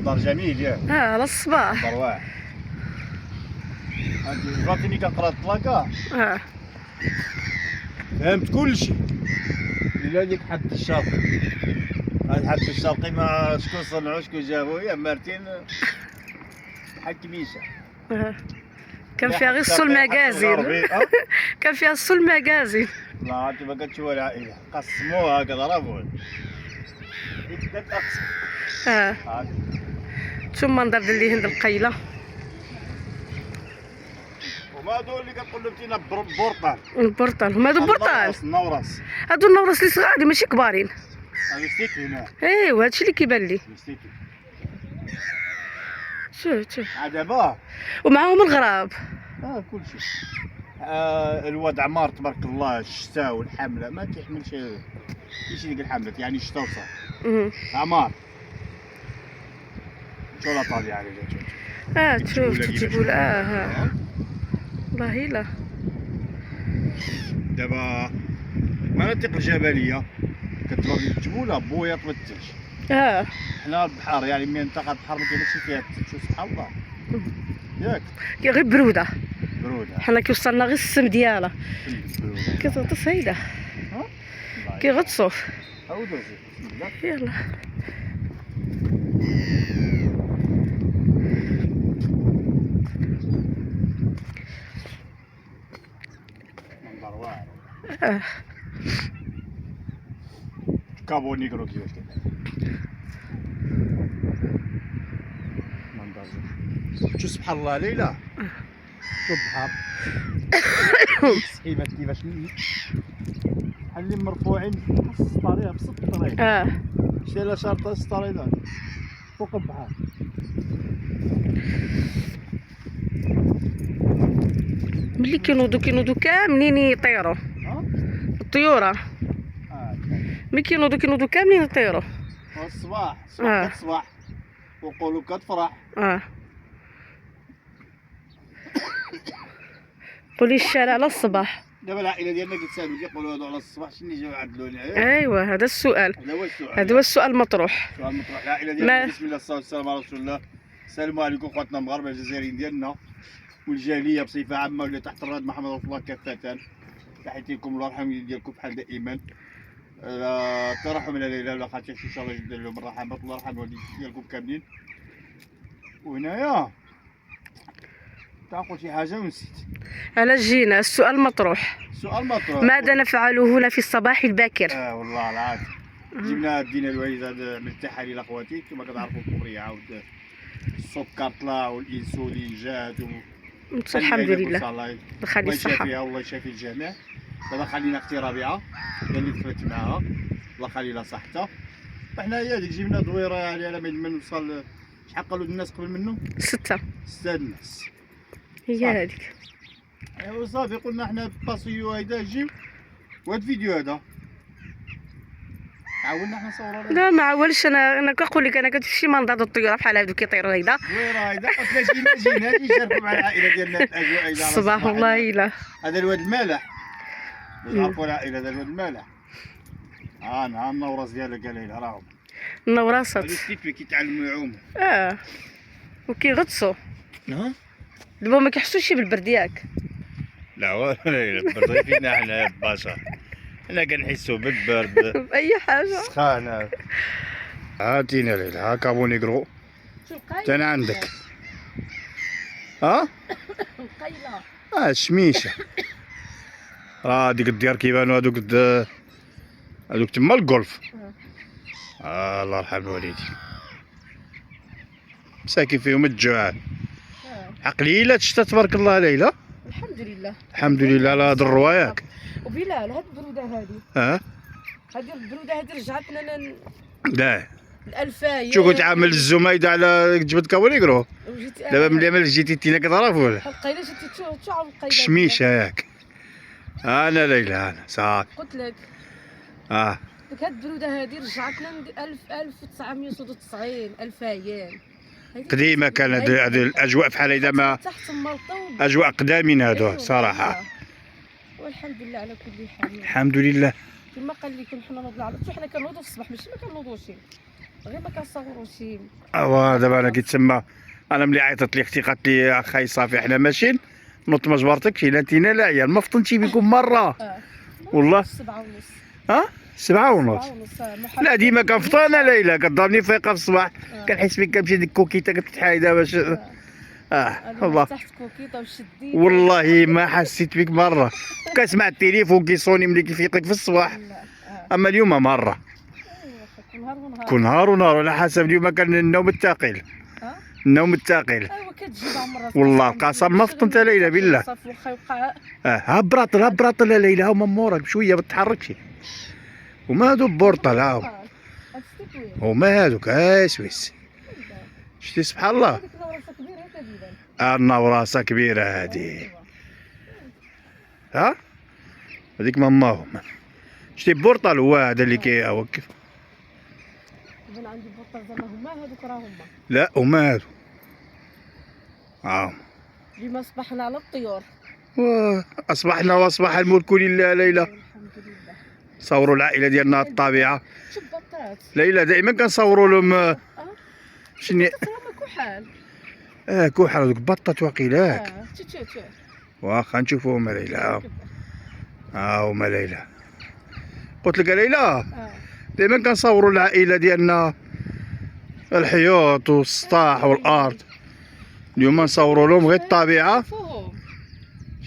منظر جميل ياك. على الصباح. منظر واعر. هادي فاتني كنقرا الطلاقه فهمت كلشي. الا ديك حد الشرقي، هاد حد الشرقي ما شكون صنعو شكون جابو، يا مارتين بحال كميشه. كان فيها غير السول ماغازين. كان فيها السول ماغازين. لا انت ما كتشوف العائله قسموها كضربوها بدات اقسم. شوف المنظر ديال اللي هند القيله. وما هادو اللي كتقول لهم تينا بورطال. البورطال هما هادو بورطال. النورس. هادو النورس اللي صغارين ماشي كبارين. هادو ستيكي هنا. ايوا هادشي اللي كيبان لي. ستيكي. شوف دابا ومعاهم الغراب. كلشي. الواد عمار تبارك الله الشتاء والحمله ما كيحملش كيشي ديك الحملات يعني الشتاء وصافي. عمار شولاطه يعني تشوف تجيبوا والله الا دابا مناطق الجبليه كتبغي الجبوله بوياط بالثلج. حنا البحر يعني منطقه البحر ما كاينش فيها الثلج. شوف سبحان الله ياك غير بروده. بروده حنا كيوصلنا غير السم ديالها كتغطس هيدا كيغطسوا. عاودوا يلا منظر واعر. كابو نيغرو كيفاش كيدير منظر شوف سبحان الله ليلى. شوف البحر السحيبات كيفاش بحال اللي مرفوعين في السطريه في وسط الطريق. شتي شارطه السطريه فوق البحر. ملي كينوضوا كاملين يطيروا الطيوره. ملي كينوضوا كاملين يطيروا. الصباح كتصبح وقلوب كتفرح. قولي الشارع على الصباح. دابا العائله ديالنا كيتسالوا كيقولوا هادو على الصباح شنو جاو عدلونا. ايوا هذا السؤال. هذا هو السؤال المطروح. السؤال المطروح. العائله ديالنا بسم الله الصلاه والسلام على رسول الله. السلام عليكم خواتنا المغاربه الجزائريين ديالنا والجاليه بصفه عامه واللي تحت الرايه محمد رسول الله كافه. تحياتي لكم الله يرحم ديالكم بحال دائما. ترحم على ليلى ولا خاطر ان شاء الله يجبد لهم الرحمات الله يرحم والديكم ديالكم كاملين. وهنايا تنقول شي حاجه ونسيت. علاش جينا؟ السؤال مطروح. السؤال مطروح. ماذا نفعل هنا في الصباح الباكر؟ والله العظيم جبنا دينا الوالد هذا من التحاليل اخواتي كما كتعرفوا الكبريه عاود السكر طلع والانسولين جات الحمد لله الله خلي الصحه. الله يشافي الجميع. دابا خلينا اختي ربيعه هي اللي دخلت معاها الله يخلي لها صحتها. وحنا هي هذيك جبنا دويره يعني على ما نوصل شحال قالوا الناس قبل منه 6 الناس هي هذيك. ايوا صافي قلنا حنا باسيو هيدا نجيو وهاد الفيديو هذا عاولنا حنا نصوروا. لا ما عاولش. انا كنقول لك انا كتشوف شي منظر الطيوره بحال هادو كيطيروا هيدا دويره هيدا قلت جينا نشاركوا مع العائله ديالنا الاجواء هيدا. الصباح والله الا هذا الواد المالح نعرفوا العائله هذا الواد المالح. نهار النوراس ديالك قال لي راهم النوراسات اللي كيتعلموا يعوموا وكيغطسوا. دابا ما كيحسوش بالبرد ياك. لا والله البرد فينا حنا البشر. حنا كنحسوا بالبرد بأي حاجه سخانه. هاتينا ليلى ها كابو نيغرو تانا عندك. القيله الشميشه. ديك الديار كيبانوا هذوك تما الجولف. الله يرحم الوالدين مساكن فيهم الجوعان. عقليله الشتا تبارك الله ليلى. الحمد لله الحمد لله على هاد الروا ياك. وبلال هاد البروده هادي هادي البروده هادي رجعتنا لا الألفاية. شو كنت عامل الزمايده على جبت كابو نيغرو. دابا ملي جيتي تينا كتعرفوا القيله جيتي تشوف القيله الشميشه ياك. انا ليلى انا صافي قلت لك. ديك هاد البروده هادي رجعتنا 1990 2000 قديمه كان هذه الاجواء بحال هيدا ما اجواء قدامين هادو صراحه. والحمد لله على كل حال. الحمد لله كما قال لكم حنا نوضوا على حنا كنوضوا في الصباح ماشي ما كنوضوش غير ما كنصوروا شي. دابا انا كيتسمى، انا ملي عيطت لي اختي قالت لي اخاي صافي حنا ماشيين، نوض ما جبرتكش الا انتينا لا عيال ما فطنتي بكم مره. والله 7:30. ها 7:30. 7:30 لا ديما كنفطر ليلى، كضربني فايقه في الصباح، كنحس بك كنمشي ديك كوكيته كتحايده باش والله تحت كوكيطه وشديت. والله ما حسيت بك مره. كنسمع التليفون كيصوني ملي كيفيقك في الصباح، اما اليوم مره كل نهار ونهار. كل نهار ونهار على حسب. اليوم كان النوم الثقيل، النوم الثقيل ايوا كتجي بعض المرات. والله القسم ما فطنت ليلى بالله. صافي واخا يوقع. ها براطل ها براطل يا ليلى، هما مورك بشويه ما تتحركش. وما هادو بورطل هاو، هما هادوك سويس. شتي سبحان الله. النوراسه كبيره هادي. ها هذيك ماماهم. شتي بورطال هو هذا اللي كيوقف. بان عندي بورطال زعما هما هادوك راه هما. لا هما هادو ديما صبحنا على الطيور. اصبحنا واصبح الملك لله. ليلى الحمد لله. صوروا العائله ديالنا الطبيعه. شوف بطات. ليلى دائما كنصوروا لهم شنو كحال. كحل هذوك بطات واقيلاك. شوف واخا نشوفوهم ليلى. هما ليلى. قلت لك ليلى دائما كنصوروا العائله ديالنا، الحيوط والسطاح والارض. اليوم نصوروا لهم غير الطبيعه.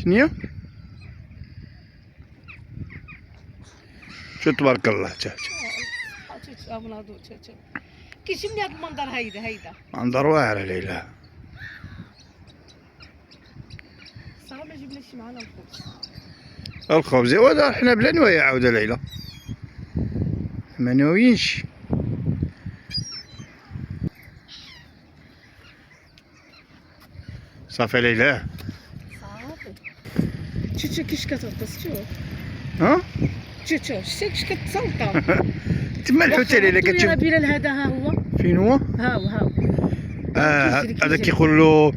شنو شو تبارك الله. كيجيبني هذا المنظر. هيدا منظر واعر ليلى. صراحه ما جبناش معنا الخبز. الخبز ايوا حنا بلا نوايا عاوده ليلى، ما ناويينش. صافي ليلى. صافي. شوف كيفاش كتغطس. شوف شوف شتي كيفاش كتسلطه. تما الحوته ليلى كتشوف. يا بلال هذا ها هو. فين هو؟ ها هو. هذا كيقول له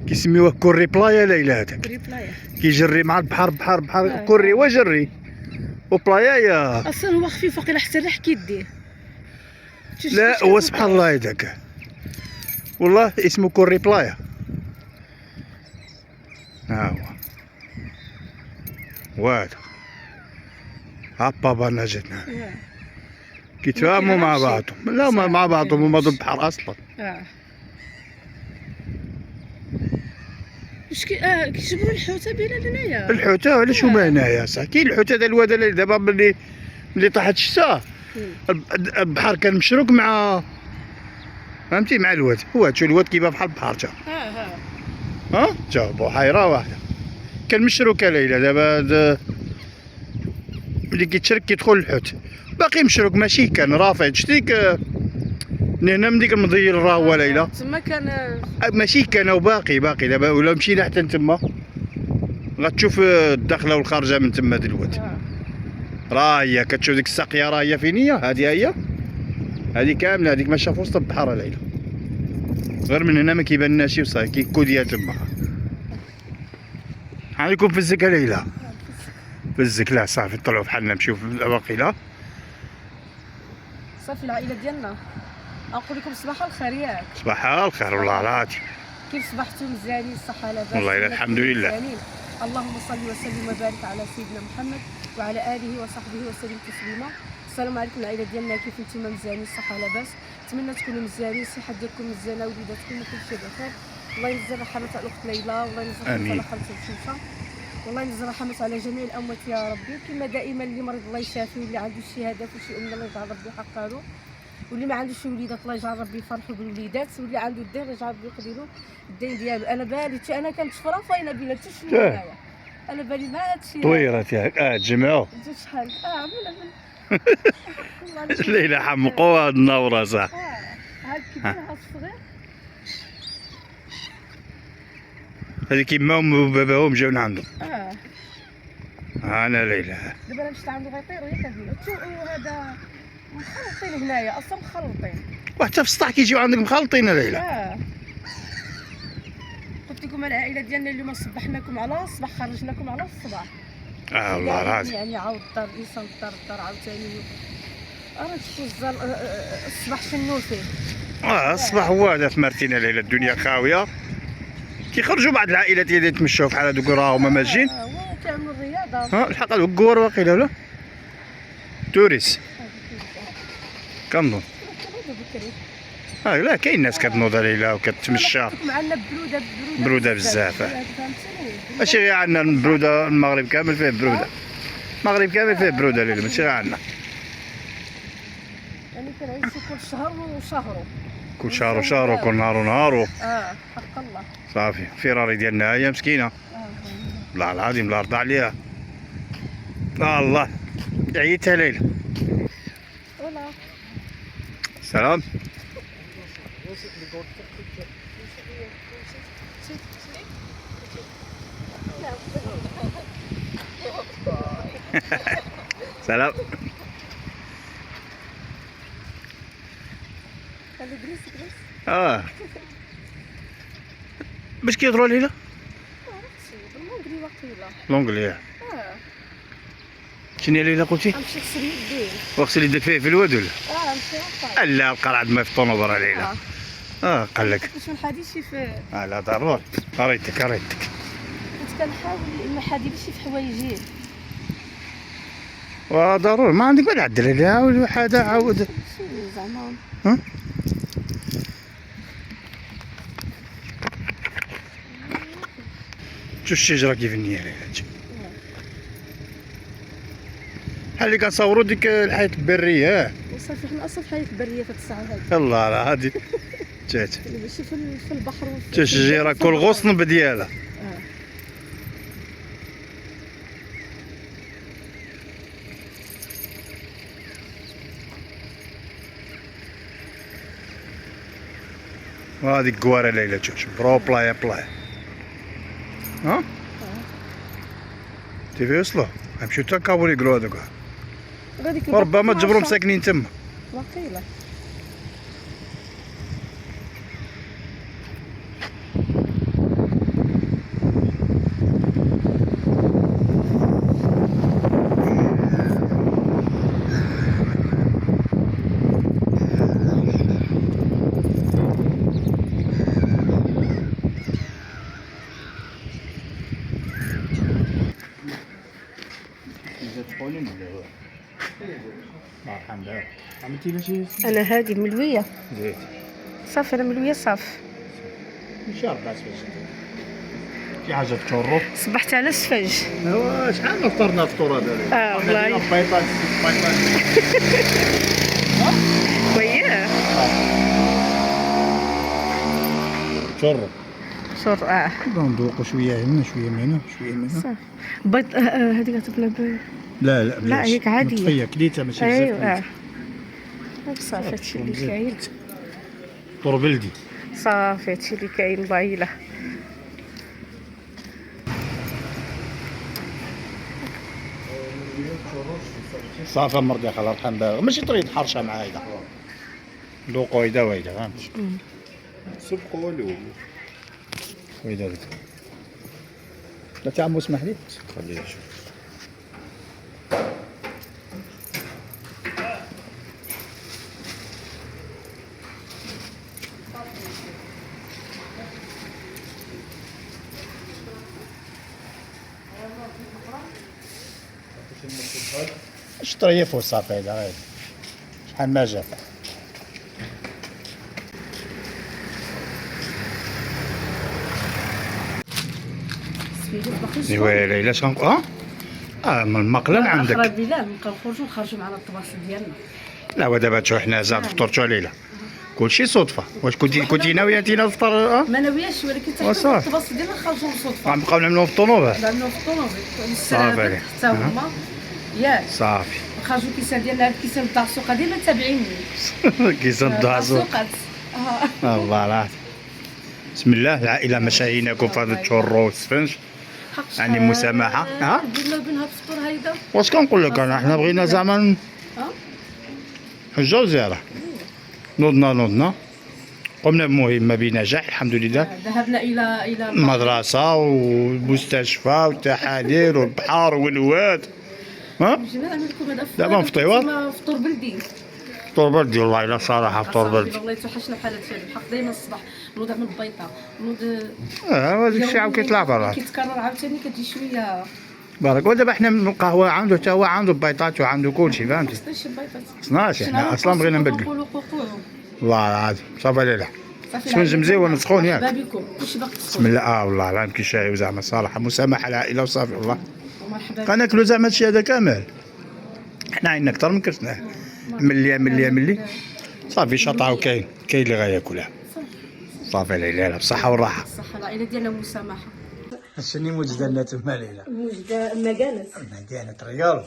كيسميوه كوري بلايا ليلى. هذاك ريبلاي. كيجري مع البحر بحر كوري وجري وبلايا يا اصلا هو خفيف وقيلا حتى الريح كيديه. لا هو سبحان الله هذاك والله اسمه كوري بلايا. ها هو وهذا بابا نجتنا كيتفاهموا مع بعضهم. لا مع بعضهم هما ضد البحر اصلا. كيجبروا الحوته بلا هنايا. الحوته علاش هما هنايا صح؟ كاين الحوته ديال الواد اللي دابا ملي طاحت الشتا البحر كان مشروك مع فهمتي مع الواد. هو تشوف الواد كيبان بحال البحر تا تا بحيره واحده كان مشروكه ليلى. دابا ملي كيتشرك كيدخل الحوت باقي مشروك ماشي كان رافد. شتيك من هنا من ديك المضيل راه هو ليلى تما كان ماشي كان وباقي دابا ولا مشينا حتى تما غتشوف الداخله والخارجه من تما دلوقتي. راه هي كتشوف ديك الساقيه راه هي فين هي هذه كامله. هذيك ماشيه في وسط البحر ليلى، غير من هنا ما كيبانناش وصافي كيكوديا تما. عليكم في الزك ليلى. في الزك لا صافي طلعوا بحالنا نمشيو في الواقيله. صافي العائله ديالنا نقول لكم صباح الخير ياك. صباح الخير والله العظيم. كيف صبحتوا مزيانين الصحه لاباس والله الحمد لله. اللهم صل وسلم وبارك على سيدنا محمد وعلى اله وصحبه وسلم تسليما. السلام عليكم العائله ديالنا، كيف نتوما مزيانين الصحه لاباس؟ نتمنى تكونوا مزيانين، الصحه ديالكم مزيانه، وليداتكم وكل شيء بخير. الله ينزل رحمه على الاخت ليلى، والله ينزل رحمه على خالتها الشمسه، والله ينزل رحمه على جميع الاموات يا ربي. كما دائما اللي مريض الله يشافيه، واللي عنده شي هدف وشي امنيه الله يجعل ربي يحقق له، واللي ما عندوش وليدات الله يجعل ربي يفرحوا بالوليدات، واللي عنده الدين يجعل ربي يقضي له الدين ديالو. انا بالي انا كنت في رافاينه بلا حتى شنو هنايا. انا بالي ما هادشي طويرات ياك تجمعوا شحال ليلى حمقوا هاد النوره صح. هاد الكبير هاد الصغير هذيك يماهم وباباهم جاونا عندهم. انا ليلى دابا انا مشيت عنده غيطيروا ياك هذا مخلطين هنايا اصلا مخلطين، وحتى في السطح كيجيو عندك مخلطين ليلى. قلت لكم العائله ديالنا اليوم صبحناكم على الصباح، خرجناكم على الصباح. والله العظيم يعني عاود الدار انسان الدار عاوتاني راه تشوف الصباح شنو فيه. الصباح هو هذا ثمرتينا ليلة الدنيا خاوية. كيخرجوا بعض العائلات يتمشاو بحال هادوك راه هما ماشيين. هو كيعملوا الرياضه. الحق هذوك الكوار واقيلا ولا توريس كنظن. لا كاين ناس كتنوض ليلة وكتمشى معنا برودة بزاف. ماشي غير عندنا البرودة، المغرب كامل فيه برودة. المغرب كامل فيه برودة ليلة ماشي غير عندنا. يعني كنعيشوا كل شهر وشهر. كل شهر وشهر وكل نهار ونهار. حق الله. صافي فيراري ديالنا هي مسكينة. والله العظيم لا رضى عليها. الله عييتها ليلى. ولا سلام. سلام. باش كيهضروا ليلى؟ بالمونغلي واقيلا. لونجلي. شنو ليلى قلتي؟ غنمشي نغسل يدي. وغسل يدك فيه في الواد ولا؟ نمشي. لا بقى عند ما في الطونوبر ليلى. قال لك. باش ما نحاديش في. لا ضروري. قريتك. كنت كنحاول ما نحاديش في حوايجي. ضروري ما عندك ما تعدل لها عاود حدا عاود. زعما. شوف الشجرة كيف النية ليلى. بحال اللي كنصوروا ديك الحياة البرية. وصافي حنا اصلا في حياة البرية في هاد الساعة هادي. الله لا هادي جات. ماشي في البحر تا الشجيرة كل غصن بديالها. وهاديك كوارا ليلى شوف برو بلايا. تيفي وصلوا غنمشيو تا كابول يقولوا هذوك. وربما تجبرهم ساكنين تما. واقيلا. انا هادي ملويه. زيت صافي انا ملويه صافي. شحال باس شي حاجه تشرو. صبحت على السفنج. شحال فطرنا الفطور هذا. والله. بيضات وياه. شرو. شر ندوقوا شويه هنا شويه من هنا شويه من هنا. صافي. بيض هذيك غتبنا. لا هيك عاديه. مطفيه كليتها ماشي بزاف. ايوا صافي هادشي اللي كاين. فطور بلدي. صافي هادشي اللي كاين بايله. صافي مرضي الله يرحم بها ماشي طريد حرشه مع هيدا. ذوقوا هيدا وهيدا فهمتي. سبقوا له وهيدا لا تعمو اسمح لي خليه يشوف. اشتري فوق صافي هيدا غير شحال ما جا. ايوا ليلى شنو من المقلة عندك. اخر البلاد نبقاو نخرجوا معنا الطباسل ديالنا. لا ودابا تشوف حنا زعما فطرتوا ليلى كلشي صدفة. واش كنتي ناوية انتينا تفطر؟ ما ناوياش ولكن حتى الطباسل ديالنا خرجوا بالصدفة. غنبقاو نعملوهم في الطونوبيل. نعملوهم في الطونوبيل. صافي حتى هما ياك صافي. خرجوا الكيسان ديالنا هاد الكيسان تاع السوق ديما تابعيني. كيسان تاع السوق. الله العظيم. بسم الله العائلة مشاهينكم في هذا الشورو والسفنج. يعني مسامحة. بينا وبين هاد الفطور هيدا. واش كنقول لك انا حنا بغينا زعما حجة وزيارة. نوضنا قمنا بمهمة بنجاح الحمد لله. ذهبنا إلى المدرسة والمستشفى والتحاليل والبحر والواد. جينا نعمل لكم هذا دابا نفطيو. فطور بلدي. فطور بلدي والله الا صراحه فطور بلدي. والله توحشنا بحال هادشي الحق دائما الصباح نوض نعمل البيضه نوض هذيك الساعه وكيطلع برا كيتكرر عاوتاني كتجي شويه بارك. ودابا حنا من القهوه عنده حتى هو عنده بيطات وعنده كلشي فهمتي. خصناش البيضات 12 حنا اصلا بغينا نبدلو نقولوا قوقعوا والله العظيم صافي ليله شنو مزيون سخون ياك بابيكم كلشي باقي بسم الله. والله العظيم كي شاي زعما صراحه مسامحه العائله وصافي والله مرحبا غناكلو زعما هادشي هذا كامل. حنا عندنا اكثر من كرتناه ملي صافي شطعه وكاين اللي غياكلها صافي ليله بصحه والراحه. الصحه العائله ديالنا مسامحه. شنو موجده لنا تما ليله؟ موجده مكانت ريال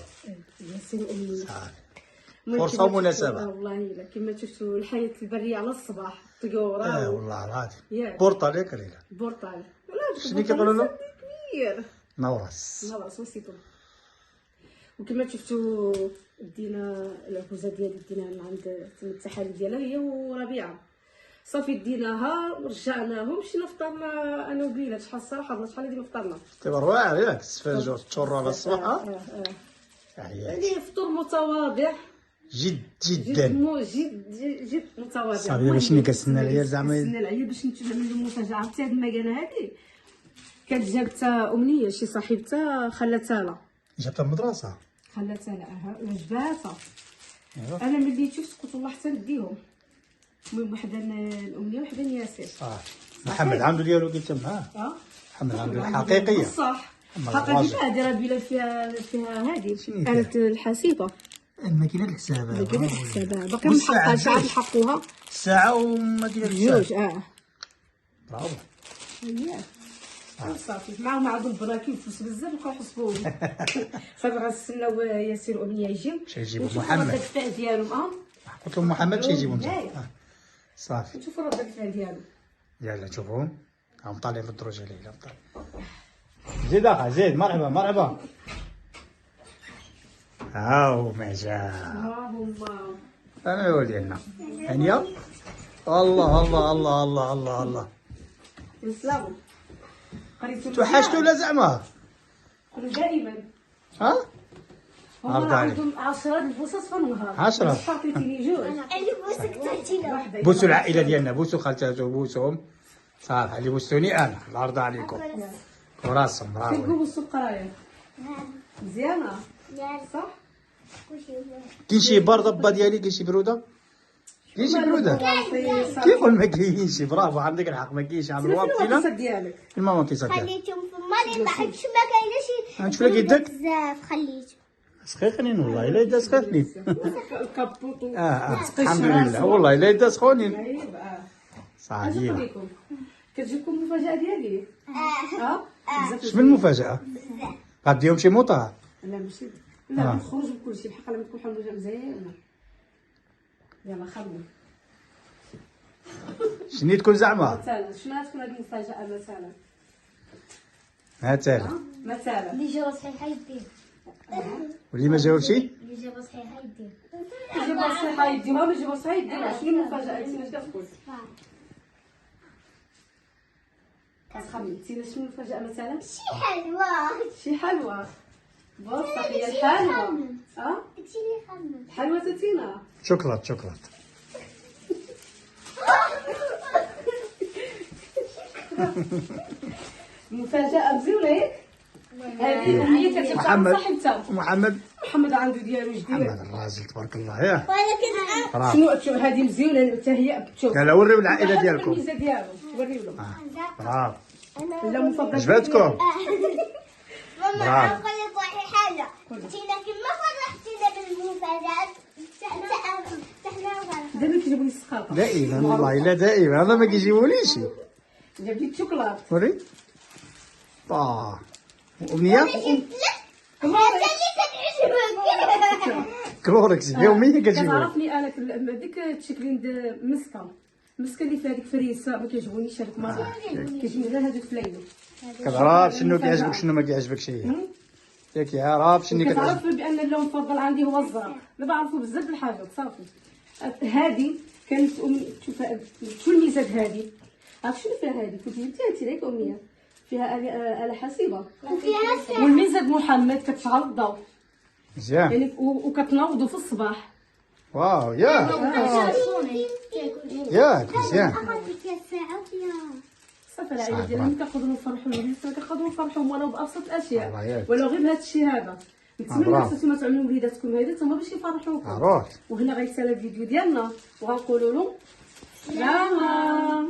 ياسين امي فرصه ومناسبه والله الا كما شفتوا الحياه البريه على الصباح طيوره والله العظيم ياك بورطه ليك ليله بورطال شنو كيقولوا له؟ كبير نورس وسيتو. وكما شفتوا دينا العكوزه ديالي دينا من عند التحاليل ديالها هي وربيعه صافي ديناها ورجعناهم مشينا فطرنا انا وبيلا شحال الصراحه شحال هادي ما فطرنا تبقى واعر ياك تفاجئوا تشروا على الصباح يعني فطور متواضع جدا جد متواضع. صافي دابا شنو كتسنى العيال زعما كنتسنى العيال باش نعمل لهم مفاجاه. عرفتي هاد المكانه هادي كانت جابتها امنيه شي صاحبتها خلاتها لها جابتها من المدرسه خلاتها لها وعجباتها. انا ملي شفت قلت والله حتى نديهم. المهم وحده الامنيه وحده ياسر. محمد عنده ديالو قلت معاه. محمد عنده الحقيقيه صح حقيقيه هادي راه بلا فيها هادي كانت الحاسبه الماكينه الحسابه ماكينه الحسابه باقي محققاش عاد نحقوها ساعه وماكينه جوج برافو صافي معاهم عاد البراكي وفلوس بزاف بقاو يحسبوهم. صافي غنستناو ياسر وامنيه يجيو باش يجيبوا محمد الدفاع ديالهم قلت لهم محمد شي يجيبهم صافي نشوفوا رد الفعل ديالهم. يلا نشوفوهم هم طالعين في الدروج ليلى زيد اخا زيد مرحبا هاو ما جا هما انا ولدنا هانيه الله يسلموا قريتو توحشتوا ولا زعما دائما عرض عليك عندهم 10 البوصات في النهار 10 عطيتيني جوج انا بوسك تعطينا بوسوا العائله ديالنا بوسوا خالته بوسوهم صافي اللي بوستوني انا العرض عليكم وراسهم برافو كنقولوا السكرايه مزيانه صح كاين شي برده ديالي كاين شي بروده كيقول ما كاينش برافو عندك الحق ما كاينش عامل واقفين ديالك الماما كيصدق خليتهم في الماء ما حيتش ما كاينش نشوف لك يدك بزاف خليت سخيخنين والله الا يدا سخيخنين الكابوط الحمد لله والله الا يدا سخونين صحيح كتجيكم المفاجاه ديالي شنو المفاجاه غاديهم شي موطه لا ماشي لا نخرج بكلشي بحق لما تكون حموجه مزيانه يلا خمم شنو تكون زعما مثلا شنو تكون هذه المفاجاه مثلا مثلا اللي جاوا صحيحه يديه واللي ما جاوبش اللي جاوا صحيحه يديه جيبوا صحيحه يديوها ما جيبوا صحيحه يديوها شنو المفاجاه انت اش كتقول كتخمم انت شنو المفاجاه مثلا شي حلوه بصح هي الحلوه داكشي اللي خمم الحلوه تاتينا شوكولات مفاجاه مزيونه ياك هذه هي كتجيب صاحبتها محمد عنده ديالو جديد محمد الراجل تبارك الله ياه ولكن شنو شوف هذه مزيونه حتى هي شوف قال وريو العائله ديالكم الميزه ديالو وريو لهم برافو لا مفضل عجبتكم ماما نقول لك واحد حاجه انتينا كيما فرحتينا بالمفاجات حنا فرحنا دابا كيجيبوا لي السقاطه دائما والله الا دائما هذا ما كيجيبوليش جاب لي الشوكولات وري امنيه اللي كتعجبك كلوركس يوميا كتجيبوا كتعرفني انا ديك التشكلين مسكه اللي فيها ديك فريسه ما كيعجبونيش هذوك مره كيعجبني غير هذوك فلاينو كتعرف شنو كيعجبك شنو ما كيعجبكش هي ياك عارف شنو كتعجبك كتعرف بان اللون المفضل عندي هو الزرق دابا عرفوا بزاف د الحاجات صافي هذه كانت شو الميزات هذه عرفت شنو فيها هذه كنت جبتيها انت امنيه فيها آلة حاسبة وفيها والميزة محمد كتشعل الضوء مزيان يعني وكتنوضوا في الصباح واو ياك مزيان. صافي العائله ديالنا كنقدروا نفرحوا الوليدات كنقدروا نفرحوهم ولو بابسط الله الاشياء ياك. ولو غير بهذا الشيء هذا. نتمنى برافو. خصكم تعلموا وليداتكم هذا هما باش يفرحوكم. عروس وهنا غيتسالى الفيديو ديالنا وغنقولوا لهم سلامة.